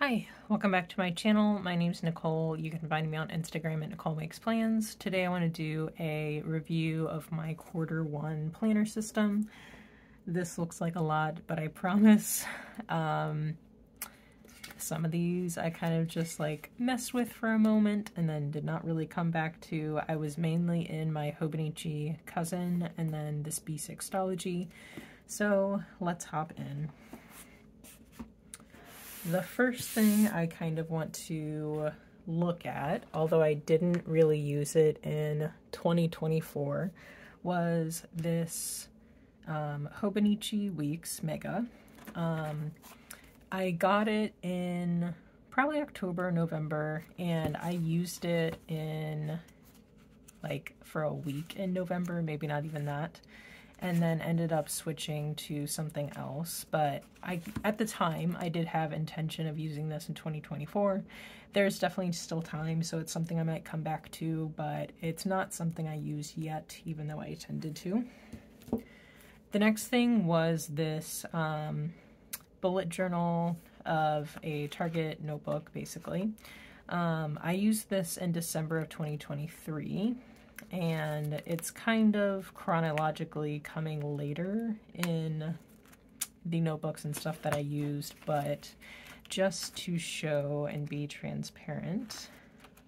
Hi, welcome back to my channel. My name's Nicole. You can find me on Instagram at Nicole Makes Plans. Today I want to do a review of my Q1 planner system. This looks like a lot, but I promise some of these I kind of just like messed with for a moment and then did not really come back to. I was mainly in my Hobonichi cousin and then this B6 Stalogy. So let's hop in. The first thing I kind of want to look at, although I didn't really use it in 2024, was this Hobonichi Weeks Mega. I got it in probably October, November, and I used it in like for a week in November, maybe not even that, and then ended up switching to something else. But at the time, I did have intention of using this in 2024. There's definitely still time, so it's something I might come back to, but it's not something I use yet, even though I intended to. The next thing was this bullet journal of a Target notebook, basically. I used this in December of 2023. And it's kind of chronologically coming later in the notebooks and stuff that I used, but just to show and be transparent.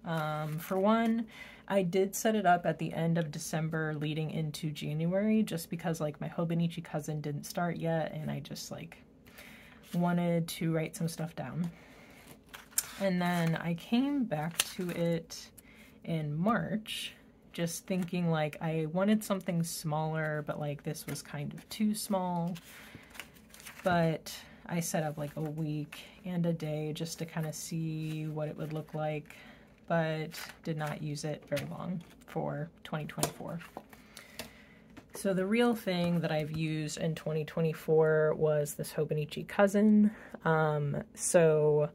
For one, I did set it up at the end of December leading into January, just because like my Hobonichi cousin didn't start yet and I just like wanted to write some stuff down. And then I came back to it in March, just thinking like I wanted something smaller, but like this was kind of too small. But I set up like a week and a day just to kind of see what it would look like, but did not use it very long for 2024. So the real thing that I've used in 2024 was this Hobonichi cousin. So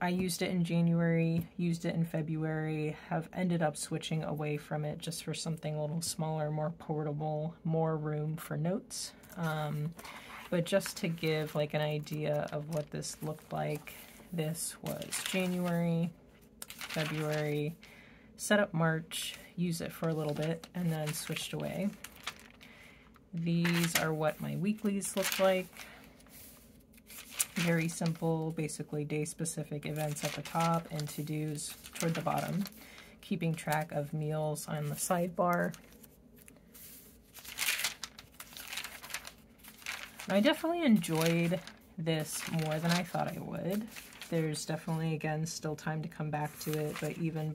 I used it in January, used it in February, have ended up switching away from it just for something a little smaller, more portable, more room for notes. But just to give like an idea of what this looked like, this was January, February, set up March, use it for a little bit, and then switched away. These are what my weeklies look like. Very simple, basically day-specific events at the top and to-dos toward the bottom, keeping track of meals on the sidebar. I definitely enjoyed this more than I thought I would. There's definitely, again, still time to come back to it, but even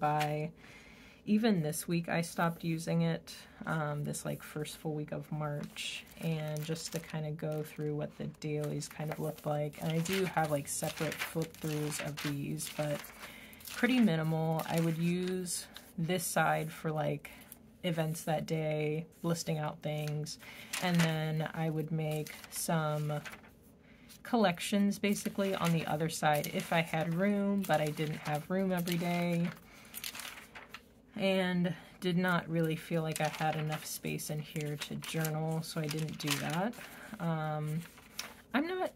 this week I stopped using it, this like first full week of March, and just to kind of go through what the dailies kind of look like. And I do have like separate flip throughs of these, but pretty minimal. I would use this side for like events that day, listing out things, and then I would make some collections basically on the other side if I had room, but I didn't have room every day. And did not really feel like I had enough space in here to journal, so I didn't do that. I'm not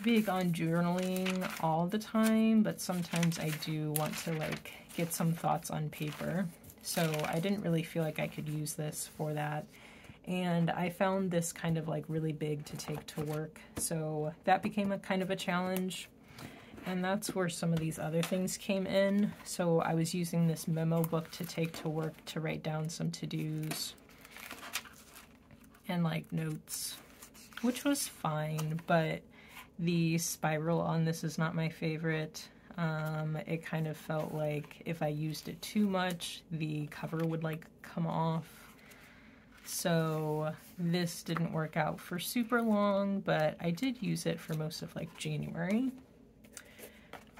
big on journaling all the time, but sometimes I do want to like get some thoughts on paper. So I didn't really feel like I could use this for that. And I found this kind of like really big to take to work, so that became a kind of a challenge. And that's where some of these other things came in. So I was using this memo book to take to work to write down some to-dos and like notes, which was fine, but the spiral on this is not my favorite. It kind of felt like if I used it too much, the cover would like come off. So this didn't work out for super long, but I did use it for most of like January.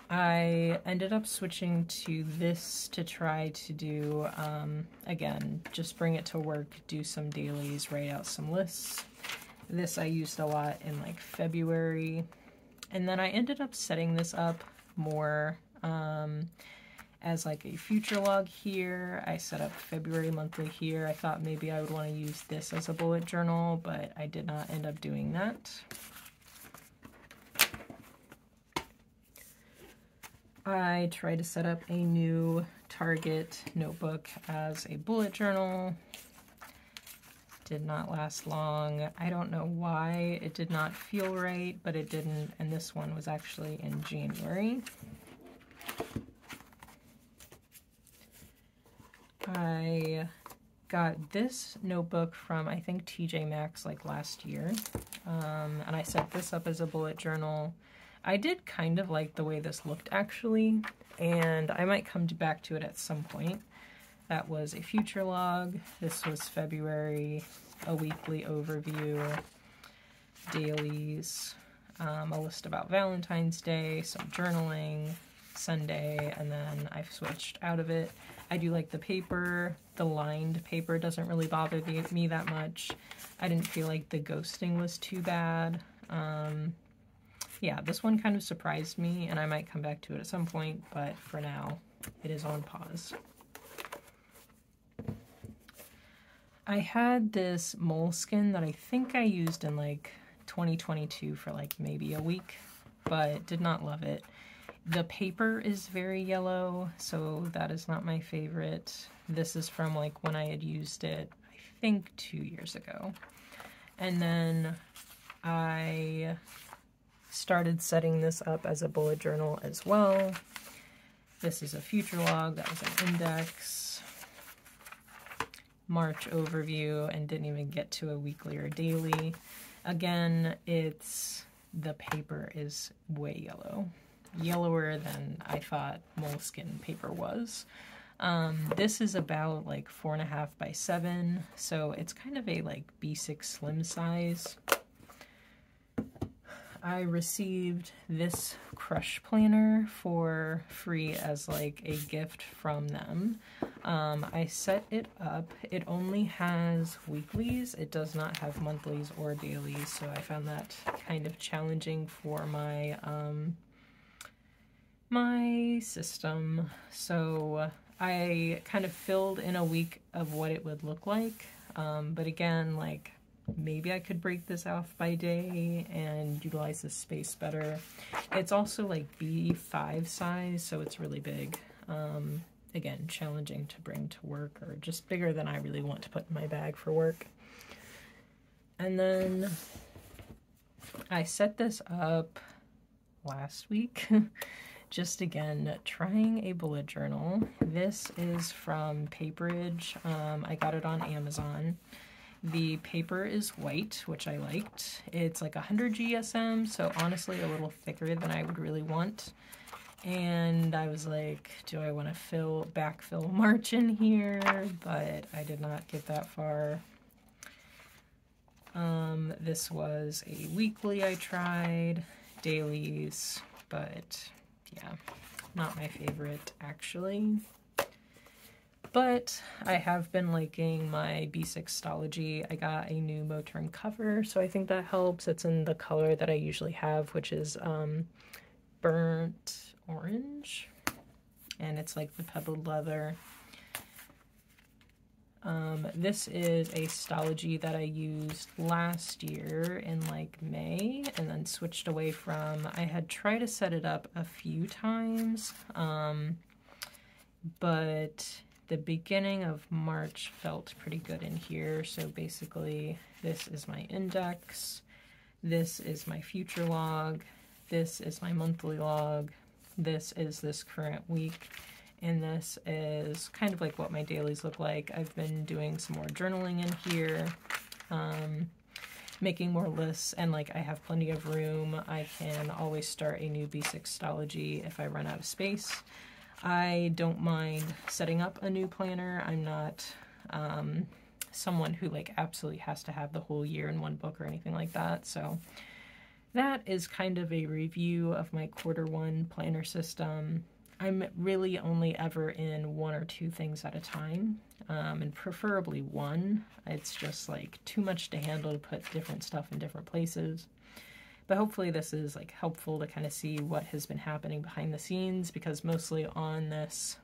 I ended up switching to this to try to do, again, just bring it to work, do some dailies, write out some lists. This I used a lot in like February. And then I ended up setting this up more as like a future log here. I set up February monthly here. I thought maybe I would want to use this as a bullet journal, but I did not end up doing that. I tried to set up a new Target notebook as a bullet journal. Did not last long. I don't know why it did not feel right, but it didn't, and this one was actually in January. I got this notebook from, I think, TJ Maxx like last year, and I set this up as a bullet journal. I did kind of like the way this looked actually, and I might come back to it at some point. That was a future log. This was February, a weekly overview, dailies, a list about Valentine's Day, some journaling, Sunday, and then I've switched out of it. I do like the paper. The lined paper doesn't really bother me that much. I didn't feel like the ghosting was too bad. Yeah, this one kind of surprised me, and I might come back to it at some point, but for now, it is on pause. I had this moleskin that I think I used in like 2022 for like maybe a week, but did not love it. The paper is very yellow, so that is not my favorite. This is from like when I had used it, I think 2 years ago. And then I started setting this up as a bullet journal as well. This is a future log, that was an index, March overview, and didn't even get to a weekly or daily. Again, the paper is way yellow. Yellower than I thought moleskin paper was. This is about like 4.5 by 7, so it's kind of a like B6 slim size. I received this crush planner for free as like a gift from them. I set it up. It only has weeklies. It does not have monthlies or dailies, so I found that kind of challenging for my my system. So I kind of filled in a week of what it would look like, but again, like, maybe I could break this off by day and utilize this space better. It's also like B5 size, so it's really big. Again, challenging to bring to work, or just bigger than I really want to put in my bag for work. And then I set this up last week. Just again, trying a bullet journal. This is from Paperage. I got it on Amazon. The paper is white, which I liked. It's like 100 GSM, so honestly a little thicker than I would really want. And I was like, do I want to backfill March in here? But I did not get that far. This was a weekly I tried, dailies, but yeah, not my favorite actually. But I have been liking my B6 Stalogy. I got a new Moterm cover, so I think that helps. It's in the color that I usually have, which is burnt orange, and it's like the pebbled leather. This is a Stalogy that I used last year in like May and then switched away from. I had tried to set it up a few times, but the beginning of March felt pretty good in here. So basically this is my index, this is my future log, this is my monthly log, this is this current week, and this is kind of like what my dailies look like. I've been doing some more journaling in here, making more lists, and like I have plenty of room. I can always start a new B6 Stalogy if I run out of space. I don't mind setting up a new planner. I'm not someone who like absolutely has to have the whole year in one book or anything like that. So that is kind of a review of my Q1 planner system. I'm really only ever in 1 or 2 things at a time, and preferably 1. It's just like too much to handle to put different stuff in different places. But hopefully this is like helpful to kind of see what has been happening behind the scenes, because mostly on this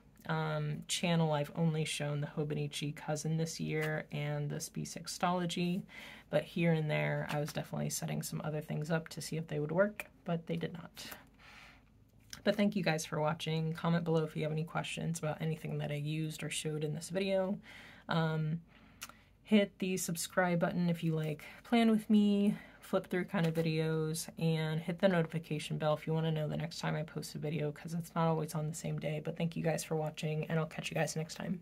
channel I've only shown the Hobonichi cousin this year and this B6 Stalogy, but here and there I was definitely setting some other things up to see if they would work, but they did not. But thank you guys for watching. Comment below if you have any questions about anything that I used or showed in this video. Hit the subscribe button if you like plan with me, flip through kind of videos, and hit the notification bell if you want to know the next time I post a video, because it's not always on the same day. But thank you guys for watching, and I'll catch you guys next time.